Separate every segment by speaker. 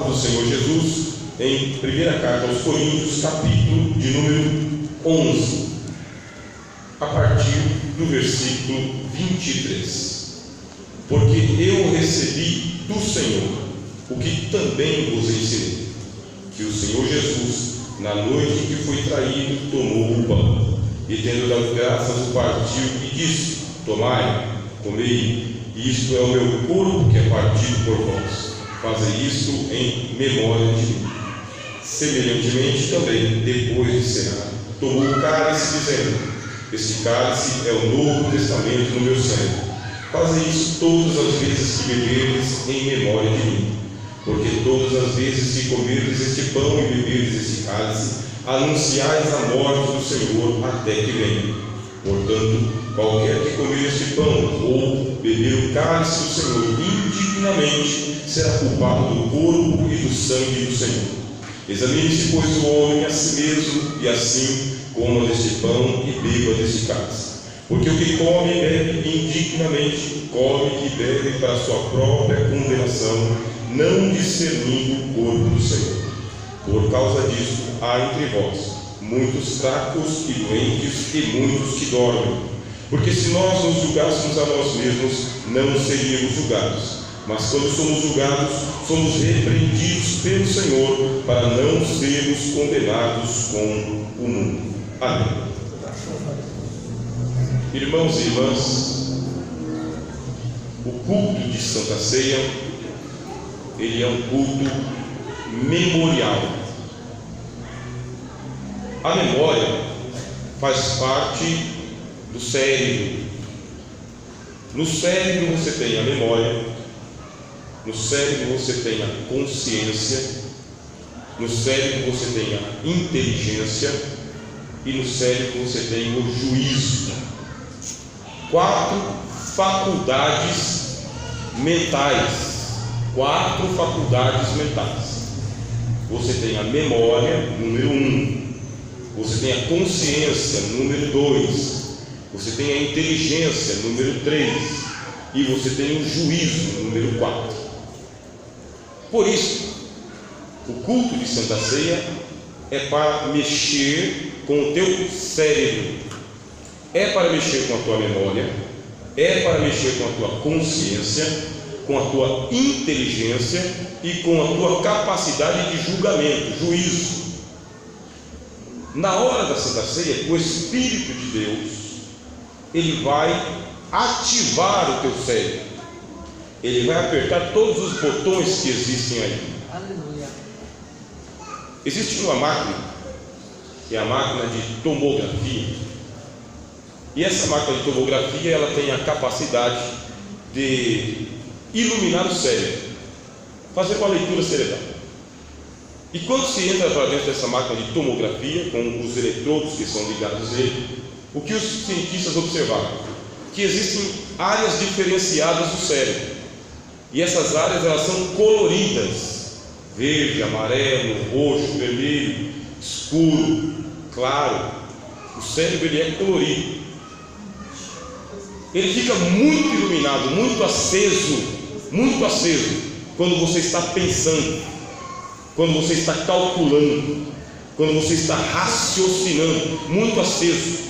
Speaker 1: do Senhor Jesus em primeira carta aos Coríntios, capítulo de número 11, a partir do versículo 23. Porque eu recebi do Senhor o que também vos ensinei, que o Senhor Jesus, na noite em que foi traído, tomou o pão, e tendo dado graças, o partiu e disse: tomai, comei, isto é o meu corpo que é partido por vós, fazei isto em memória de mim. Semelhantemente também, depois de cear, tomou o cálice, dizendo: este cálice é o novo testamento no meu sangue. Fazei isso todas as vezes que beberdes em memória de mim. Porque todas as vezes que comerdes este pão e beberdes este cálice, anunciais a morte do Senhor até que venha. Portanto, qualquer que comer este pão ou beber o cálice do Senhor indignamente será culpado do corpo e do sangue do Senhor. Examine-se, pois, o homem a si mesmo, e assim coma deste pão e beba deste cálice. Porque o que come e bebe indignamente, come e bebe para a sua própria condenação, não discernindo o corpo do Senhor. Por causa disso, há entre vós muitos fracos e doentes e muitos que dormem. Porque se nós nos julgássemos a nós mesmos, não seríamos julgados. Mas quando somos julgados, somos repreendidos pelo Senhor, para não sermos condenados com o mundo. Amém. Irmãos e irmãs, o culto de Santa Ceia, ele é um culto memorial. A memória faz parte do cérebro. No cérebro você tem a memória, no cérebro você tem a consciência, no cérebro você tem a inteligência e no cérebro você tem o juízo. 4 faculdades mentais. 4 faculdades mentais. Você tem a memória, número 1. Você tem a consciência, número 2. Você tem a inteligência, número 3. E você tem o juízo, número 4. Por isso, o culto de Santa Ceia é para mexer com o teu cérebro, é para mexer com a tua memória, é para mexer com a tua consciência, com a tua inteligência e com a tua capacidade de julgamento, juízo. Na hora da Santa Ceia, o Espírito de Deus, ele vai ativar o teu cérebro, ele vai apertar todos os botões que existem aí.
Speaker 2: Aleluia.
Speaker 1: Existe uma máquina, que é a máquina de tomografia, e essa máquina de tomografia, ela tem a capacidade de iluminar o cérebro, fazer uma leitura cerebral. E quando se entra para dentro dessa máquina de tomografia, com os eletrodos que são ligados nele, o que os cientistas observaram? Que existem áreas diferenciadas do cérebro, e essas áreas elas são coloridas: verde, amarelo, roxo, vermelho, escuro, claro. O cérebro ele é colorido. Ele fica muito iluminado, muito aceso quando você está pensando, quando você está calculando, quando você está raciocinando, muito aceso.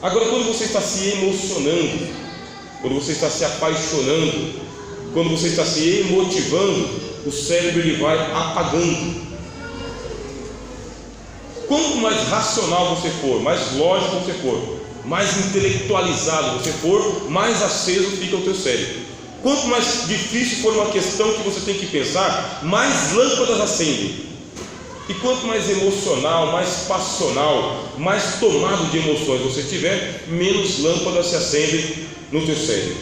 Speaker 1: Agora, quando você está se emocionando, quando você está se apaixonando, quando você está se emotivando, o cérebro ele vai apagando. Quanto mais racional você for, mais lógico você for, mais intelectualizado você for, mais aceso fica o teu cérebro. Quanto mais difícil for uma questão que você tem que pensar, mais lâmpadas acendem. E quanto mais emocional, mais passional, mais tomado de emoções você tiver, menos lâmpadas se acendem no teu cérebro.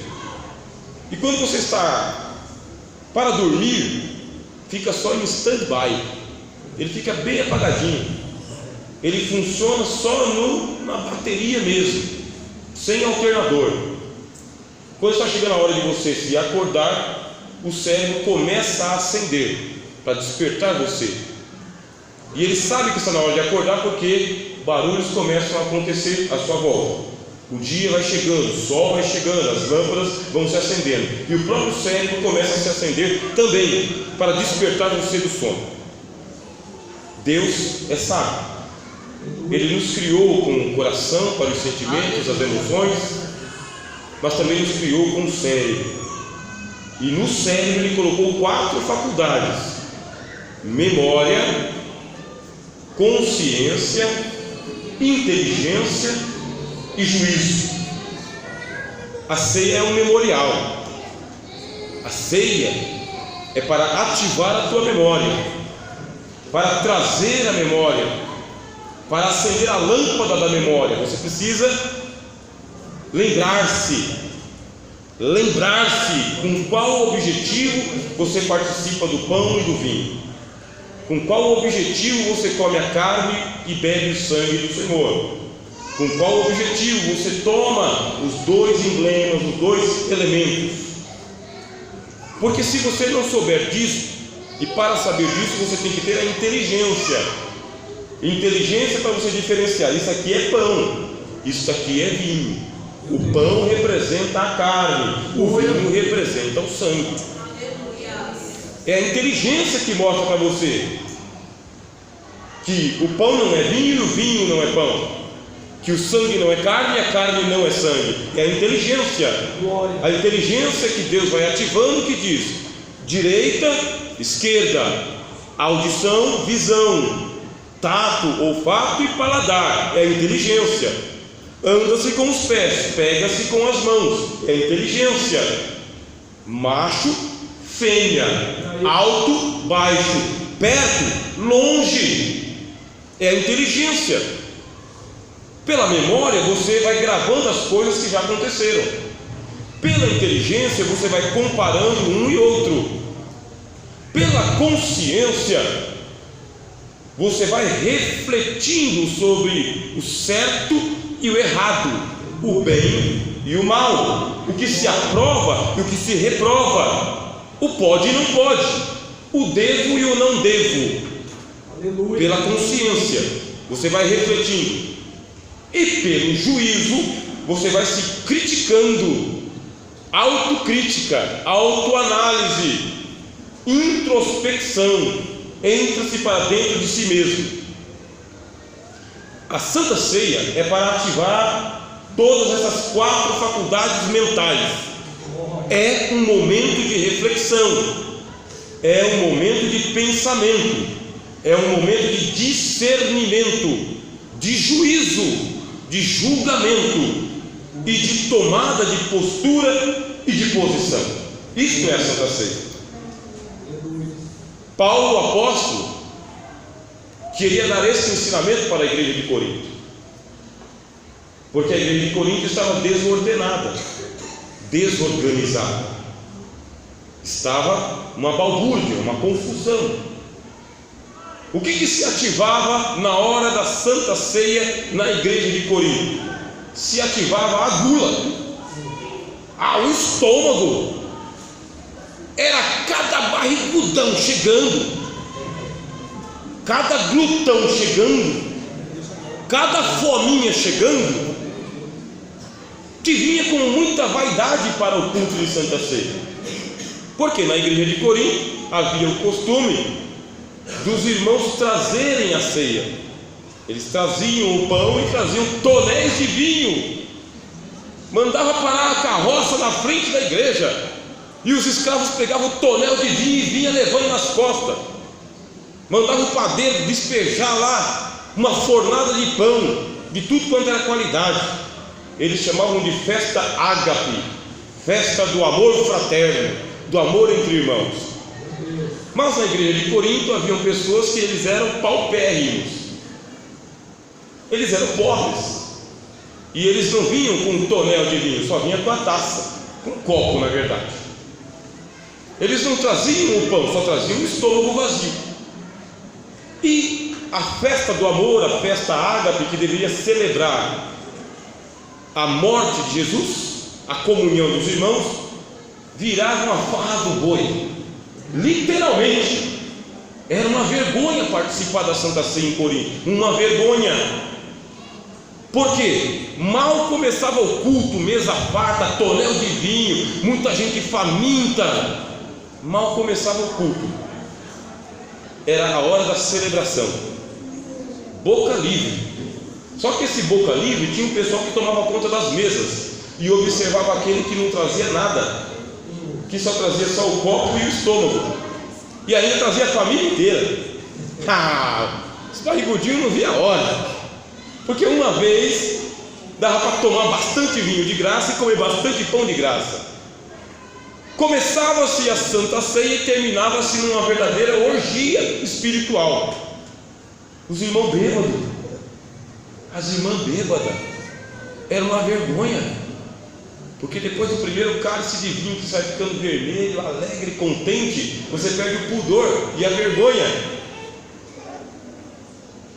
Speaker 1: E quando você está para dormir, fica só em stand-by, ele fica bem apagadinho. Ele funciona só na bateria mesmo, sem alternador. Quando está chegando a hora de você se acordar, o cérebro começa a acender para despertar você. E ele sabe que está na hora de acordar porque barulhos começam a acontecer à sua volta. O dia vai chegando, o sol vai chegando, as lâmpadas vão se acendendo, e o próprio cérebro começa a se acender também, para despertar você do sono. Deus é sábio. Ele nos criou com o coração para os sentimentos, as emoções, mas também nos criou com o cérebro. E no cérebro Ele colocou 4 faculdades: memória, consciência, inteligência e juízo. A ceia é um memorial. A ceia é para ativar a tua memória, para trazer a memória, para acender a lâmpada da memória. Você precisa lembrar-se com qual objetivo você participa do pão e do vinho, com qual objetivo você come a carne e bebe o sangue do Senhor, com qual objetivo você toma os 2 emblemas, os 2 elementos. Porque se você não souber disso, e para saber disso você tem que ter a inteligência para você diferenciar: isso aqui é pão, isso aqui é vinho. O pão representa a carne, o vinho representa o sangue. É a inteligência que mostra para você que o pão não é vinho e o vinho não é pão, que o sangue não é carne e a carne não é sangue. É a inteligência que Deus vai ativando, que diz: direita, esquerda, audição, visão, tato, olfato e paladar. É a inteligência. Anda-se com os pés, pega-se com as mãos. É a inteligência. Macho, fêmea, alto, baixo, perto, longe. É a inteligência. Pela memória você vai gravando as coisas que já aconteceram. Pela inteligência você vai comparando um e outro. Pela consciência você vai refletindo sobre o certo e o errado, o bem e o mal, o que se aprova e o que se reprova, o pode e não pode, o devo e o não devo. Aleluia. Pela consciência você vai refletindo, e pelo juízo você vai se criticando. Autocrítica, autoanálise, introspecção, entra-se para dentro de si mesmo. A Santa Ceia é para ativar todas essas 4 faculdades mentais. É um momento de reflexão, é um momento de pensamento, é um momento de discernimento, de juízo, de julgamento e de tomada de postura e de posição. Isso é a Santa Ceia. Paulo, o apóstolo, queria dar esse ensinamento para a igreja de Corinto, porque a igreja de Corinto estava desordenada, desorganizada, estava uma balbúrdia, uma confusão. O que se ativava na hora da Santa Ceia na igreja de Corinto? Se ativava a gula, o estômago. Era cada barrigudão chegando, cada glutão chegando, cada fominha chegando, que vinha com muita vaidade para o culto de Santa Ceia. Porque na igreja de Corinto havia o costume dos irmãos trazerem a ceia. Eles traziam o pão e traziam tonéis de vinho. Mandava parar a carroça na frente da igreja, e os escravos pegavam o tonel de vinho e vinha levando nas costas. Mandava o padeiro despejar lá uma fornada de pão, de tudo quanto era qualidade. Eles chamavam de festa ágape, festa do amor fraterno, do amor entre irmãos. Mas na igreja de Corinto haviam pessoas que eles eram paupérrimos, eles eram pobres, e eles não vinham com um tonel de vinho, só vinham com a taça, com um copo, na verdade. Eles não traziam o pão, só traziam o estômago vazio. E a festa do amor, a festa ágape, que deveria celebrar a morte de Jesus, a comunhão dos irmãos, virava uma farra do boi. Literalmente, era uma vergonha participar da Santa Ceia em Corinto, uma vergonha. Porque mal começava o culto, mesa farta, tonel de vinho, muita gente faminta. Mal começava o culto, era a hora da celebração, boca livre. Só que esse boca livre tinha um pessoal que tomava conta das mesas e observava aquele que não trazia nada, que só trazia só o copo e o estômago, e ainda trazia a família inteira. Esse barrigudinho não via a hora, porque uma vez dava para tomar bastante vinho de graça e comer bastante pão de graça. Começava-se a Santa Ceia e terminava-se numa verdadeira orgia espiritual. Os irmãos bêbados, as irmãs bêbadas, era uma vergonha, porque depois do primeiro cálice de vinho que sai ficando vermelho, alegre, contente, você perde o pudor e a vergonha.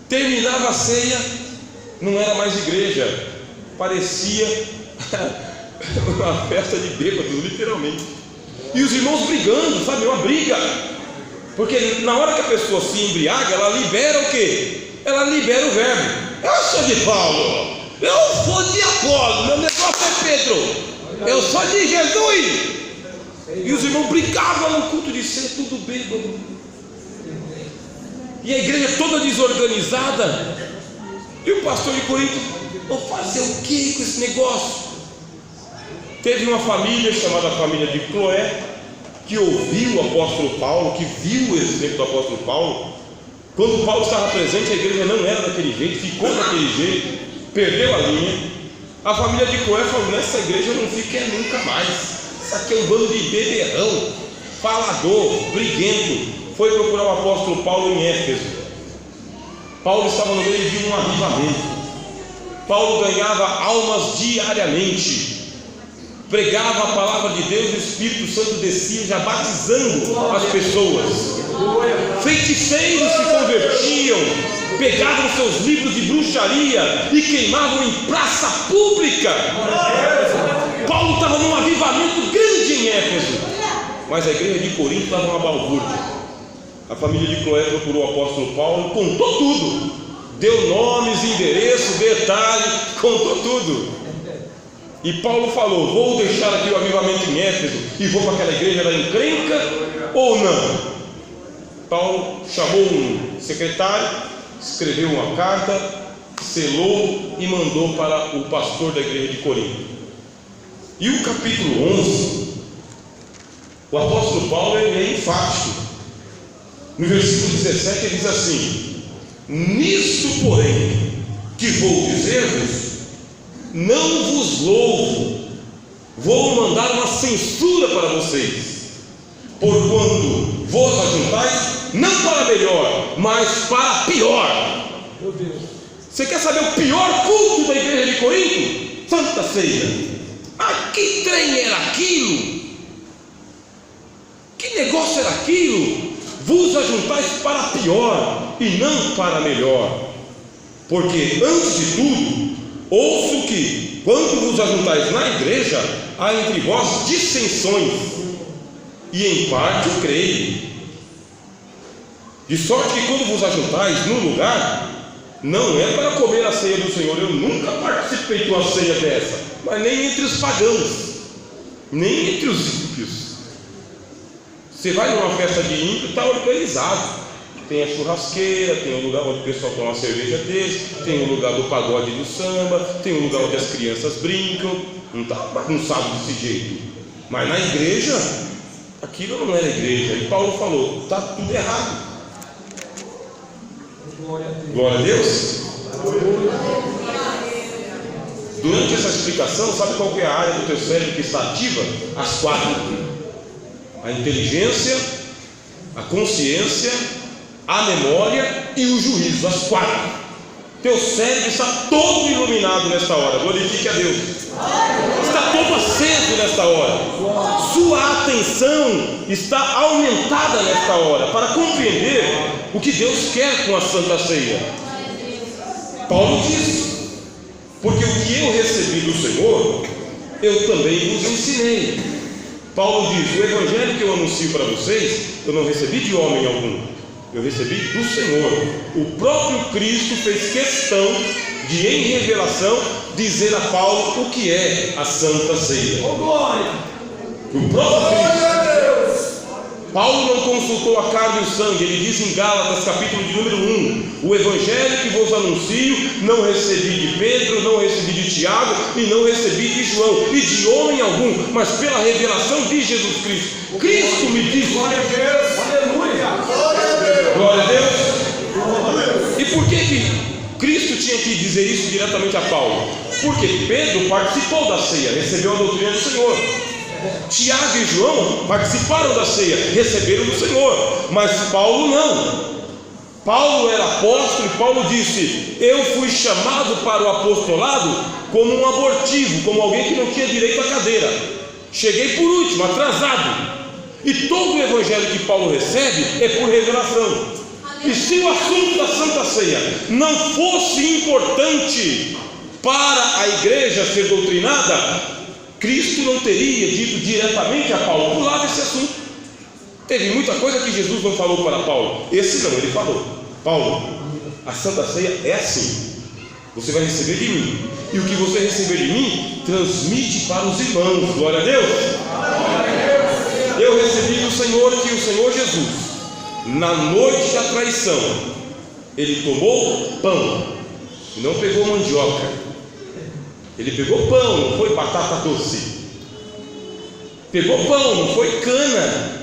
Speaker 1: Terminava a ceia, não era mais igreja, parecia uma festa de bêbados, literalmente. E os irmãos brigando, sabe, uma briga, porque na hora que a pessoa se embriaga, ela libera o quê? Ela libera o verbo. Eu sou de Paulo, eu sou de Apolo, meu negócio é Pedro, eu sou de Jesus. E os irmãos brigavam no culto de ceia, tudo bêbado, e a igreja toda desorganizada. E o pastor de Corinto, vou fazer o que com esse negócio? Teve uma família chamada família de Cloé, que ouviu o apóstolo Paulo, que viu o exemplo do apóstolo Paulo. Quando Paulo estava presente, a igreja não era daquele jeito, ficou daquele jeito, perdeu a linha. A família de Cloé falou: nessa igreja não fica nunca mais, isso aqui é um bando de beberrão, falador, briguento. Foi procurar o apóstolo Paulo em Éfeso. Paulo estava no meio de um avivamento. Paulo ganhava almas diariamente, pregava a palavra de Deus, o Espírito Santo descia já batizando as pessoas. Feiticeiros se convertiam, pegavam seus livros de bruxaria e queimavam em praça pública. Paulo estava num avivamento grande em Éfeso, mas a igreja de Corinto estava numa balbúrdia. A família de Cloé procurou o apóstolo Paulo, contou tudo, deu nomes, endereço, detalhe, contou tudo. E Paulo falou: vou deixar aqui o avivamento em Éfeso e vou para aquela igreja da encrenca ou não? Paulo chamou um secretário, escreveu uma carta, selou e mandou para o pastor da igreja de Corinto. E o capítulo 11, o apóstolo Paulo é enfático. No versículo 17 ele diz assim: nisto porém que vou dizer-vos, não vos louvo, vou mandar uma censura para vocês, porquanto vos ajuntais não para melhor, mas para pior. Meu Deus. Você quer saber o pior culto da igreja de Corinto? Santa Ceia. Ah, que trem era aquilo? Que negócio era aquilo? Vos ajuntais para pior e não para melhor. Porque antes de tudo, ouço que, quando vos ajuntais na igreja, há entre vós dissensões, e em parte eu creio. De sorte que quando vos ajuntais num lugar, não é para comer a ceia do Senhor. Eu nunca participei de uma ceia dessa, mas nem entre os pagãos, nem entre os ímpios. Você vai numa festa de ímpio, está organizado. Tem a churrasqueira, tem um lugar onde o pessoal toma uma cerveja desse, tem um lugar do pagode do samba, tem um lugar onde as crianças brincam. Não está bagunçado desse jeito. Mas na igreja, aquilo não era igreja. E Paulo falou: está tudo errado. Glória a Deus. Durante essa explicação, sabe qual que é a área do teu cérebro que está ativa? As 4: a inteligência, a consciência, a memória e o juízo. As 4. Teu cérebro está todo iluminado nesta hora. Glorifique a Deus. Está todo aceso nesta hora. Sua atenção está aumentada nesta hora para compreender o que Deus quer com a Santa Ceia. Paulo diz: porque o que eu recebi do Senhor, eu também vos ensinei. Paulo diz: o evangelho que eu anuncio para vocês, eu não recebi de homem algum, eu recebi do Senhor. O próprio Cristo fez questão de, em revelação, dizer a Paulo o que é a Santa Ceia. O próprio Cristo. Paulo não consultou a carne e o sangue. Ele diz em Gálatas, capítulo de número 1: o evangelho que vos anuncio, não recebi de Pedro, não recebi de Tiago, e não recebi de João, e de homem algum, mas pela revelação de Jesus Cristo. Cristo me disse. Glória a Deus. Aleluia. Glória a Deus. E por que Cristo tinha que dizer isso diretamente a Paulo? Porque Pedro participou da ceia, recebeu a doutrina do Senhor. Tiago e João participaram da ceia, receberam do Senhor, mas Paulo não. Paulo era apóstolo e Paulo disse: eu fui chamado para o apostolado como um abortivo, como alguém que não tinha direito à cadeira. Cheguei por último, atrasado. E todo o evangelho que Paulo recebe é por revelação. E se o assunto da Santa Ceia não fosse importante para a igreja ser doutrinada, Cristo não teria dito diretamente a Paulo: pulava esse assunto. Teve muita coisa que Jesus não falou para Paulo. Esse não, ele falou: Paulo, a Santa Ceia é assim. Você vai receber de mim, e o que você receber de mim, transmite para os irmãos. Glória a Deus. Eu recebi do Senhor que o Senhor Jesus, na noite da traição, ele tomou pão e não pegou mandioca. Ele pegou pão, não foi batata doce. Pegou pão, não foi cana.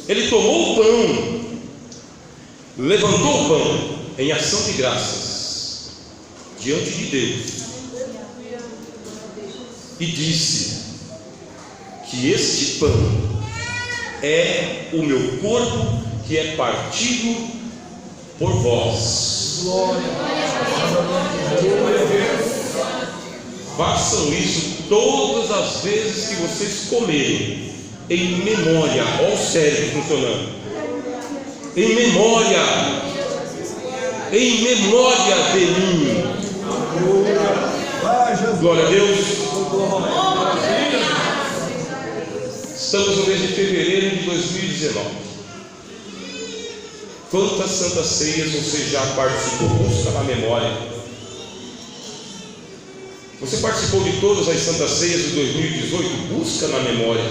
Speaker 1: Ele tomou o pão, levantou o pão em ação de graças diante de Deus e disse que este pão é o meu corpo, que é partido por vós. Glória a Deus. Façam isso todas as vezes que vocês comerem, em memória. Olha o cérebro funcionando. Em memória de mim. Glória a Deus. Estamos no mês de fevereiro de 2019. Quantas santas ceias você já participou? Busca na memória. Você participou de todas as santas ceias de 2018? Busca na memória.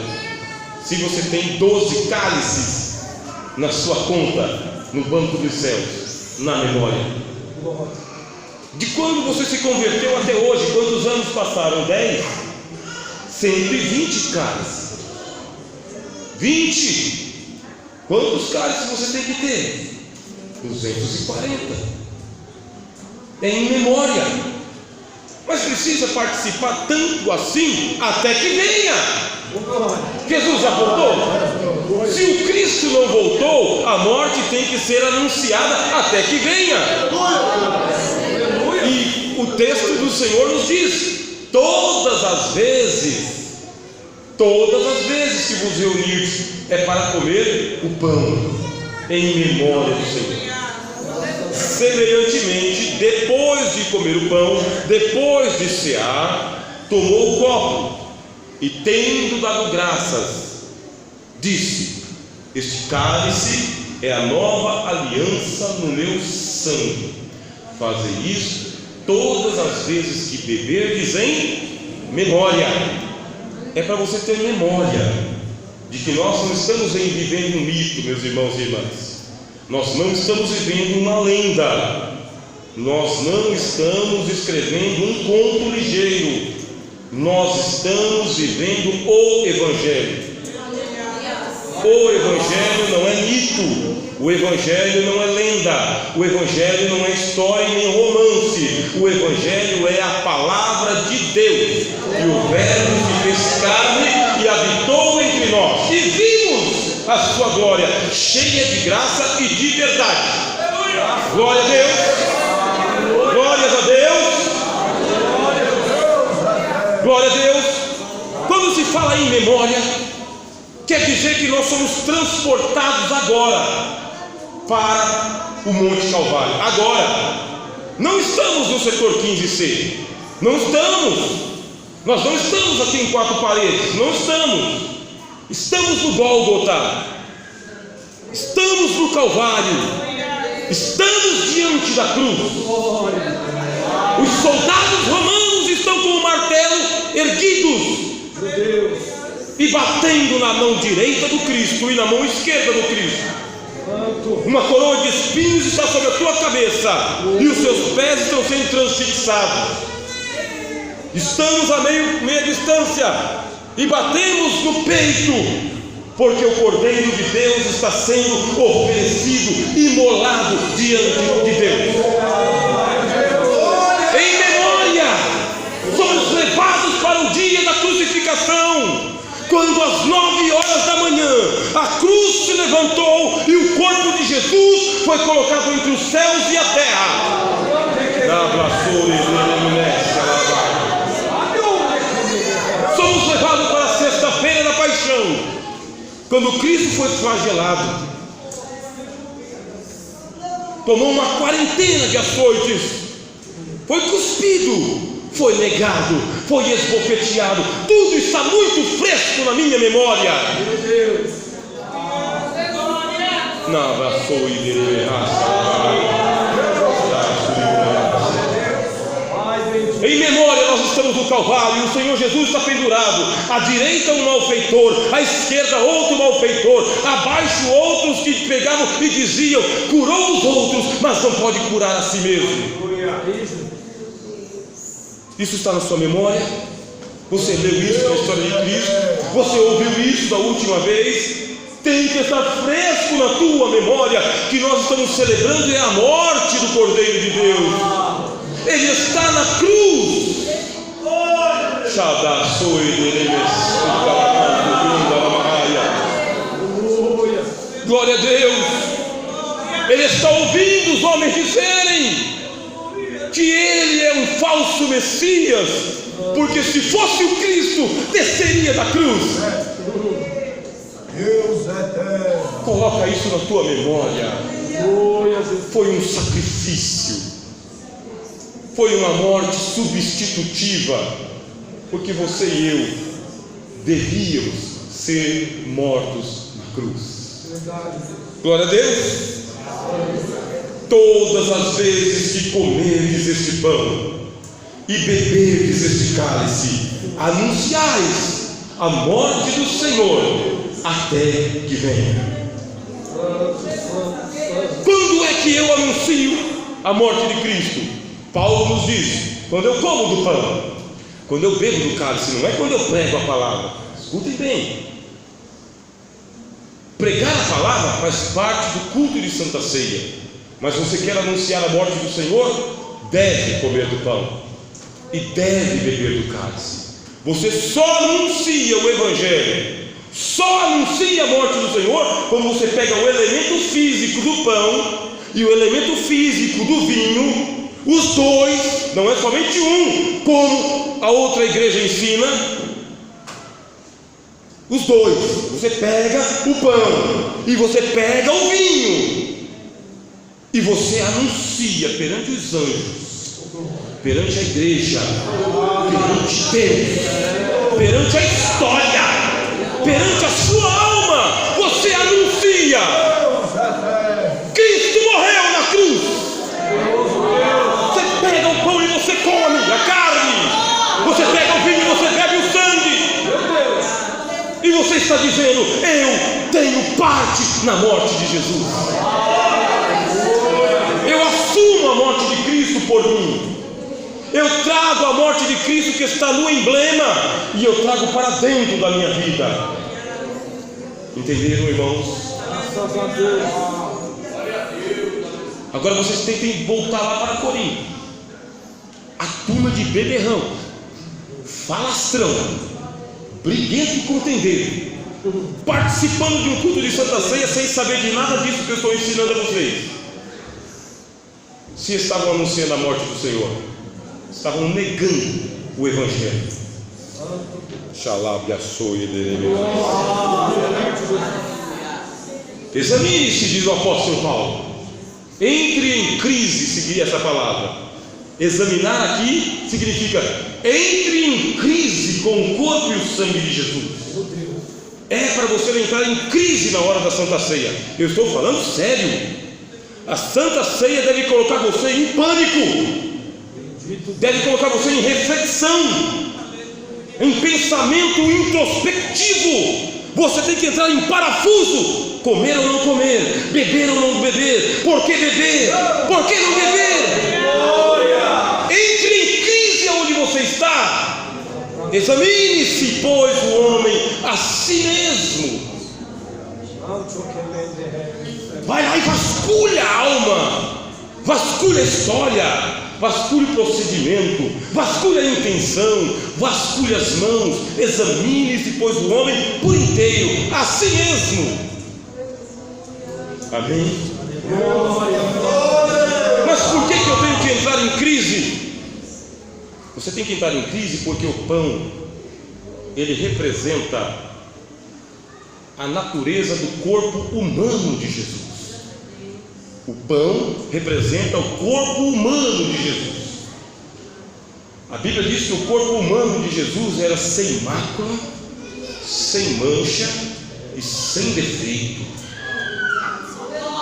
Speaker 1: Se você tem 12 cálices na sua conta, no banco dos céus, na memória. De quando você se converteu até hoje, quantos anos passaram? 10? 120 cálices. 20. Quantos cálices você tem que ter? 240. É em memória. Mas precisa participar tanto assim até que venha. Jesus já voltou? Se o Cristo não voltou, a morte tem que ser anunciada até que venha. E o texto do Senhor nos diz: todas as vezes que vos reunirdes, é para comer o pão em memória do Senhor. Semelhantemente, depois de comer o pão, depois de cear, tomou o copo e, tendo dado graças, disse: este cálice é a nova aliança no meu sangue. Fazei isso todas as vezes que beberdes em memória. É para você ter memória de que nós não estamos vivendo um mito, meus irmãos e irmãs. Nós não estamos vivendo uma lenda. Nós não estamos escrevendo um conto ligeiro. Nós estamos vivendo o Evangelho. O Evangelho não é mito. O Evangelho não é lenda. O Evangelho não é história nem romance. O Evangelho é a palavra de Deus. E o Verbo se fez carne e habitou entre nós. E vimos a sua glória, cheia de graça e de verdade. Glória a Deus. Glórias a Deus. Glória a Deus. Quando se fala em memória, quer dizer que nós somos transportados agora para o Monte Calvário. Agora, não estamos no setor 15C. Não estamos. Nós não estamos aqui em 4 paredes. Não estamos. Estamos no Gólgota, estamos no Calvário, estamos diante da cruz. Os soldados romanos estão com o martelo erguidos e batendo na mão direita do Cristo e na mão esquerda do Cristo. Uma coroa de espinhos está sobre a tua cabeça e os seus pés estão sendo transfixados. Estamos a meia distância e batemos no peito, porque o Cordeiro de Deus está sendo oferecido, imolado diante de Deus. Em memória, somos levados para o dia da crucificação, quando às 9 horas da manhã a cruz se levantou e o corpo de Jesus foi colocado entre os céus e a terra. Somos levados para a sexta-feira da paixão, quando Cristo foi flagelado, tomou uma quarentena de açoites, foi cuspido, foi negado, foi esbofeteado. Tudo está muito fresco na minha memória. Meu Deus. Em memória nós estamos no Calvário e o Senhor Jesus está pendurado. À direita um malfeitor, à esquerda outro malfeitor, abaixo outros que pegavam e diziam: curou os outros, mas não pode curar a si mesmo. Isso está na sua memória? Você leu isso na história de Cristo? Você ouviu isso da última vez? Tem que estar fresco na tua memória que nós estamos celebrando a morte do Cordeiro de Deus. Ele está na cruz. Glória a Deus. Ele está ouvindo os homens dizerem que ele é um falso Messias, porque se fosse o Cristo, desceria da cruz. Deus eterno. Coloca isso na tua memória. Foi um sacrifício, foi uma morte substitutiva, porque você e eu devíamos ser mortos na cruz. Glória a Deus. Todas as vezes que comerdes este pão e beberdes este cálice, anunciais a morte do Senhor até que venha. Quando é que eu anuncio a morte de Cristo? Paulo nos diz: quando eu como do pão, quando eu bebo do cálice. Não é quando eu prego a palavra. Escutem bem. Pregar a palavra faz parte do culto de Santa Ceia. Mas você quer anunciar a morte do Senhor? Deve comer do pão e deve beber do cálice. Você só anuncia o Evangelho, só anuncia a morte do Senhor quando você pega o elemento físico do pão e o elemento físico do vinho, os dois, não é somente um, como a outra igreja ensina. Os dois, você pega o pão e você pega o vinho e você anuncia perante os anjos, perante a igreja, perante Deus, perante a história, perante a sua alma. Você anuncia: Cristo morreu na cruz. Você pega o pão e você come a carne, você pega o vinho e você bebe o sangue, e você está dizendo: eu tenho parte na morte de Jesus. Eu assumo a morte de Cristo por mim. Eu trago a morte de Cristo que está no emblema e eu trago para dentro da minha vida. Entenderam, irmãos? Agora vocês tentem voltar lá para Corinto. A turma de beberrão, falastrão, briguento e contendeiro, participando de um culto de Santa Ceia sem saber de nada disso que eu estou ensinando a vocês. Se estavam anunciando a morte do Senhor, estavam negando o Evangelho. Examine-se, diz o apóstolo Paulo. Entre em crise, seguir essa palavra. Examinar aqui significa entre em crise com o corpo e o sangue de Jesus. É para você entrar em crise na hora da Santa Ceia. Eu estou falando sério. A Santa Ceia deve colocar você em pânico. deve colocar você em reflexão, em pensamento introspectivo. Você tem que entrar em parafuso: comer ou não comer, beber ou não beber, por que beber, por que não beber? Entre em crise onde você está. Examine-se, pois, o homem a si mesmo. Vai lá e vasculha a alma, vasculha a história, vasculhe o procedimento, vasculhe a intenção, vasculhe as mãos. Examine-se, pois, o homem por inteiro a si mesmo. Amém? Mas por que eu tenho que entrar em crise? Você tem que entrar em crise porque o pão, ele representa a natureza do corpo humano de Jesus. O pão representa o corpo humano de Jesus. A Bíblia diz que o corpo humano de Jesus era sem mácula, sem mancha e sem defeito.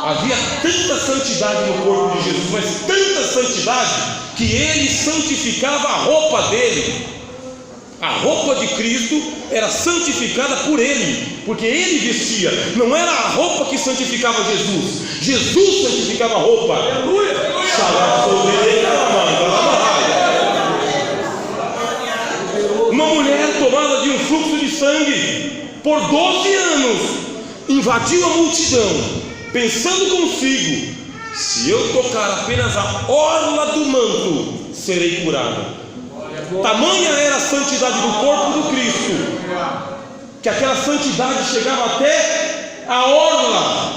Speaker 1: Havia tanta santidade no corpo de Jesus, mas tanta santidade, que ele santificava a roupa dele. A roupa de Cristo era santificada por ele, porque ele vestia. Não era a roupa que santificava Jesus, Jesus santificava a roupa. Uma mulher tomada de um fluxo de sangue por 12 anos invadiu a multidão, pensando consigo: se eu tocar apenas a orla do manto, serei curada. Tamanha era a santidade do corpo do Cristo, que aquela santidade chegava até a orla,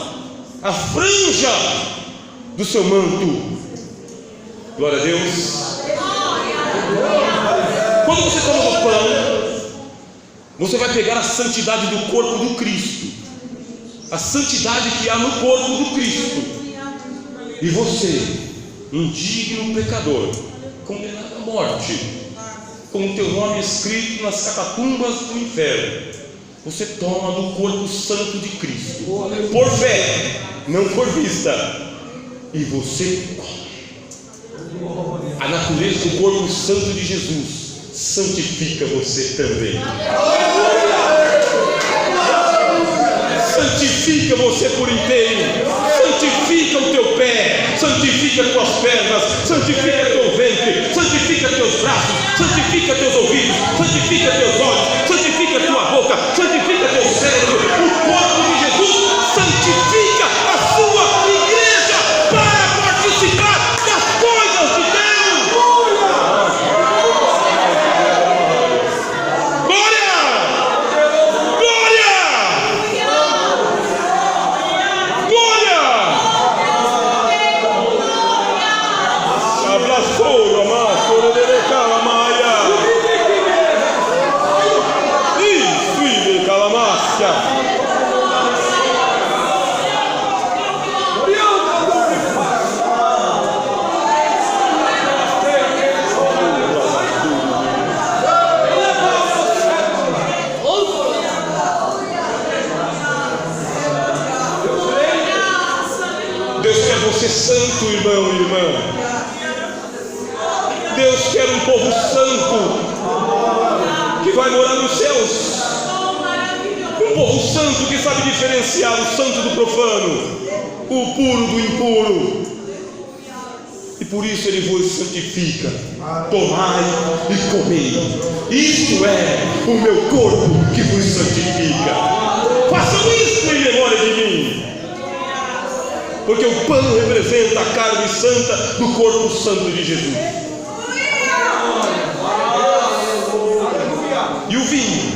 Speaker 1: a franja do seu manto. Glória a Deus. Quando você toma o pão, você vai pegar a santidade do corpo do Cristo, a santidade que há no corpo do Cristo, e você, indigno pecador, condenado à morte, com o teu nome escrito nas catatumbas do inferno, você toma do corpo santo de Cristo, por fé, não por vista, e você come. A natureza do corpo santo de Jesus santifica você também. Santifica você por inteiro. Santifica o teu pé, santifica tuas pernas, santifica teu ventre, santifica teus braços, santifica teus ouvidos, santifica teus olhos, santifica tua boca, santifica teu cérebro. O corpo de Jesus santifica a sua igreja para participar das coisas de Deus. Glória! Glória! Glória! Abraçou, amassou, delecala, maia. Isso, e calamácia. Deus quer você santo, irmão e irmã. Deus quer um povo santo que vai morar nos céus. Um povo santo que sabe diferenciar o santo do profano, o puro do impuro. E por isso ele vos santifica. Tomai e comei. Isto é o meu corpo que vos santifica. Façam isso em memória de mim. Porque o pão representa a carne santa do corpo santo de Jesus. E o vinho,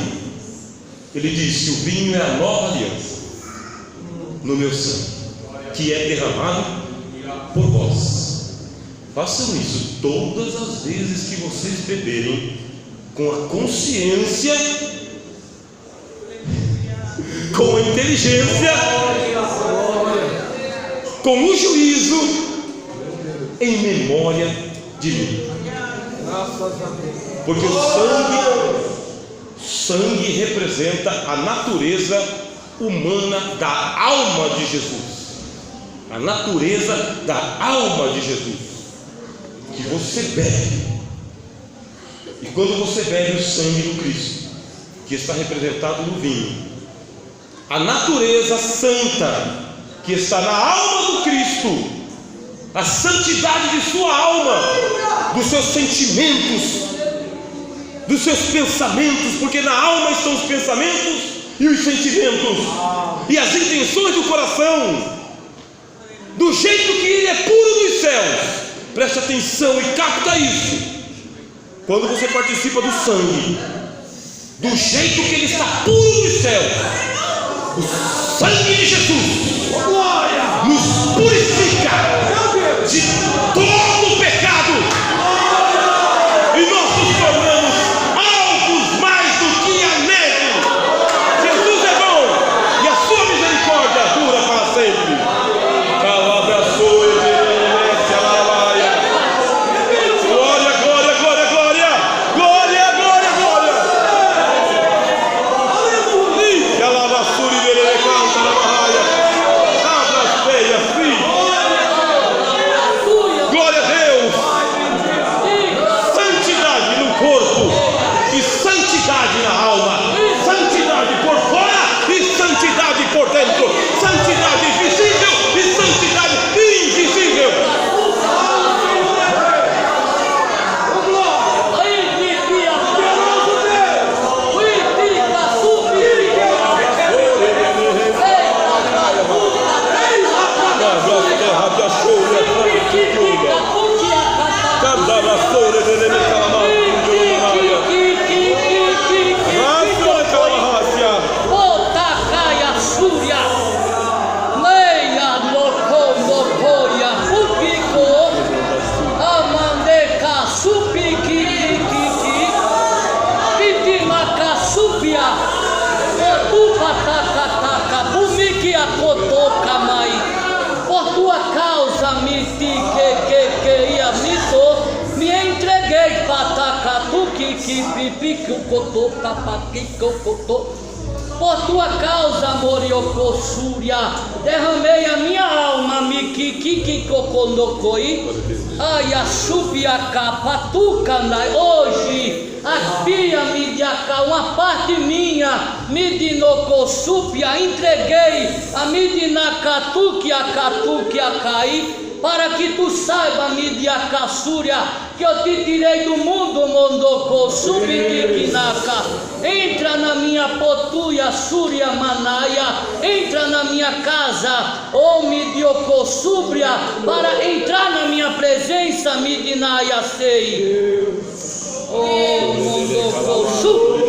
Speaker 1: ele disse: o vinho é a nova aliança no meu sangue, que é derramado por vós. Façam isso todas as vezes que vocês beberem, com a consciência, com a inteligência, com o juízo, em memória de mim. Porque o sangue representa a natureza humana da alma de Jesus. A natureza da alma de Jesus. que você bebe. E quando você bebe o sangue do Cristo, que está representado no vinho, a natureza santa que está na alma do Cristo, a santidade de sua alma, dos seus sentimentos, dos seus pensamentos, porque na alma estão os pensamentos e os sentimentos e as intenções do coração, do jeito que ele é puro dos céus. Preste atenção e capta isso. Quando você participa do sangue, do jeito que ele está puro dos céus, o sangue de Jesus nos purifica de todo o pecado, e nós nos tornamos alvos mais do que a neve. Jesus é bom e a sua misericórdia dura para sempre. Glória, glória, glória, glória, glória, glória, glória. Que a lavassura e verê canta na barraia, cabras feias, filhos. Glória a Deus. Santidade no corpo e santidade na alma, santidade por fora e santidade por dentro, santidade visível e santidade invisível. Por tua causa me entreguei por tua causa, amor e opossúria, derramei a minha alma, ai, a subia capa, tu canai, hoje, aspia-me de acá, uma parte minha, me de nocosúpia, entreguei a me de nacatuque, a cair, para que tu saiba, Midiacassúria, que eu te tirei do mundo, Mondocô, Subiquiquinaca. Entra na minha potuia, Súria Manaia, entra na minha casa, ô Midiocô, Súbria, para entrar na minha presença, Midinaia Sei. Ô Mondocô, Súbria.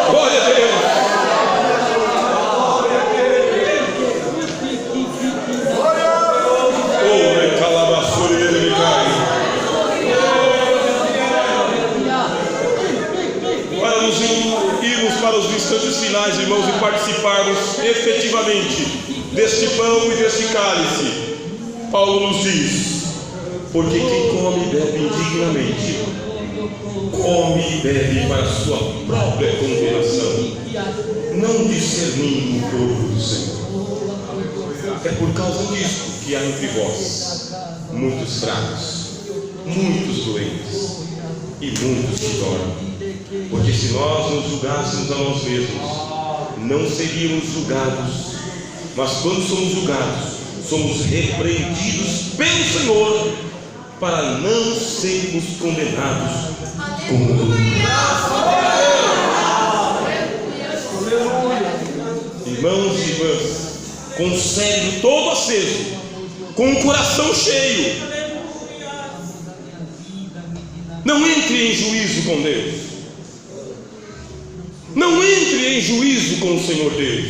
Speaker 1: Glória a Deus. Finais, irmãos, e participarmos efetivamente deste pão e deste cálice, Paulo nos diz: porque quem come e bebe indignamente, come e bebe para a sua própria condenação, não discernindo o corpo do Senhor. É por causa disso que há entre vós muitos fracos, muitos doentes e muitos que dormem. Porque se nós nos julgássemos a nós mesmos, não seríamos julgados. Mas quando somos julgados, somos repreendidos pelo Senhor, para não sermos condenados com o mundo. Irmãos e irmãs, com o cérebro todo aceso, com o coração cheio, não entre em juízo com Deus. Não entre em juízo com o Senhor Deus.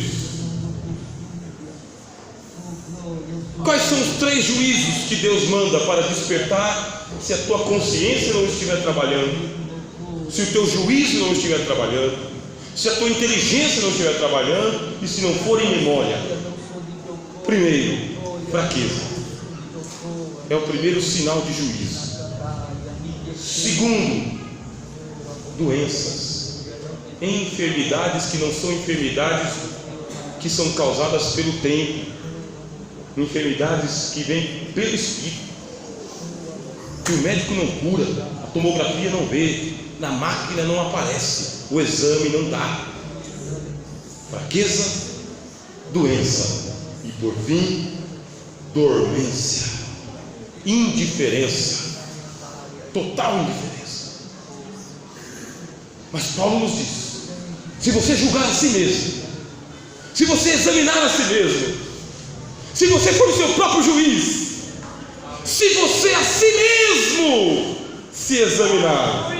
Speaker 1: Quais são os 3 juízos que Deus manda para despertar se a tua consciência não estiver trabalhando, se o teu juízo não estiver trabalhando, se a tua inteligência não estiver trabalhando e se não for em memória? Primeiro, fraqueza. É o primeiro sinal de juízo. Segundo, doenças. enfermidades que não são enfermidades que são causadas pelo tempo, enfermidades que vêm pelo Espírito, que o médico não cura, a tomografia não vê, na máquina não aparece, o exame não dá. Fraqueza, doença e por fim, dormência, indiferença, total indiferença. Mas Paulo nos diz: se você julgar a si mesmo, se você examinar a si mesmo, se você for o seu próprio juiz, se você a si mesmo se examinar,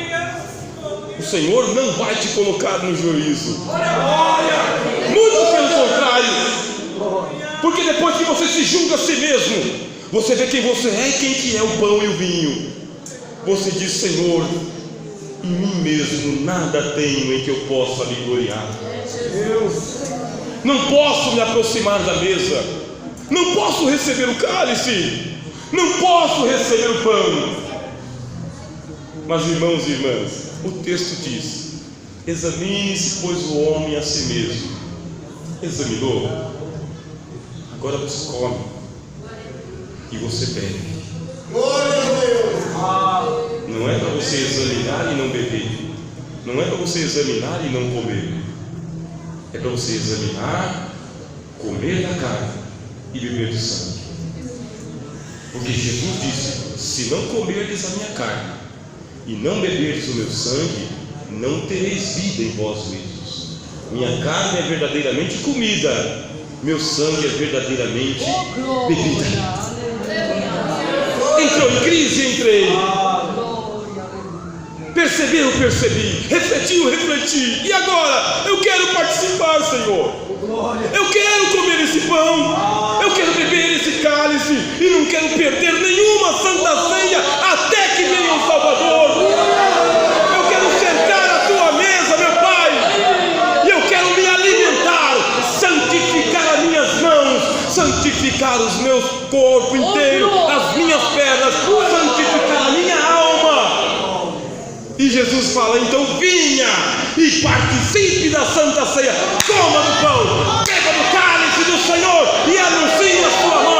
Speaker 1: o Senhor não vai te colocar no juízo. Muito pelo contrário, porque depois que você se julga a si mesmo, você vê quem você é e quem que é o pão e o vinho. Você diz: Senhor, em mim mesmo nada tenho em que eu possa me gloriar. Não posso me aproximar da mesa, não posso receber o cálice, não posso receber o pão. Mas irmãos e irmãs, o texto diz: examine-se, pois, o homem a si mesmo. Examinou? Agora você come e você bebe. Não é para você examinar e não beber, não é para você examinar e não comer, é para você examinar, comer da carne e beber do sangue. Porque Jesus disse: se não comerdes a minha carne e não beberdes o meu sangue, não tereis vida em vós mesmos. Minha carne é verdadeiramente comida, meu sangue é verdadeiramente bebida. Entrou em crise, entrei. Percebeu, percebi. Refletiu, refleti. E agora? Eu quero participar, Senhor. Eu quero comer esse pão, eu quero beber esse cálice, e não quero perder nenhuma santa ceia até que venha o Salvador. Eu quero sentar à tua mesa, meu Pai, e eu quero me alimentar, santificar as minhas mãos, santificar os meus corpo inteiro, as minhas pernas, santificar a minha alma. E Jesus fala: então vinha e participe da santa ceia, coma do pão, beba do cálice do Senhor e anuncie a sua morte.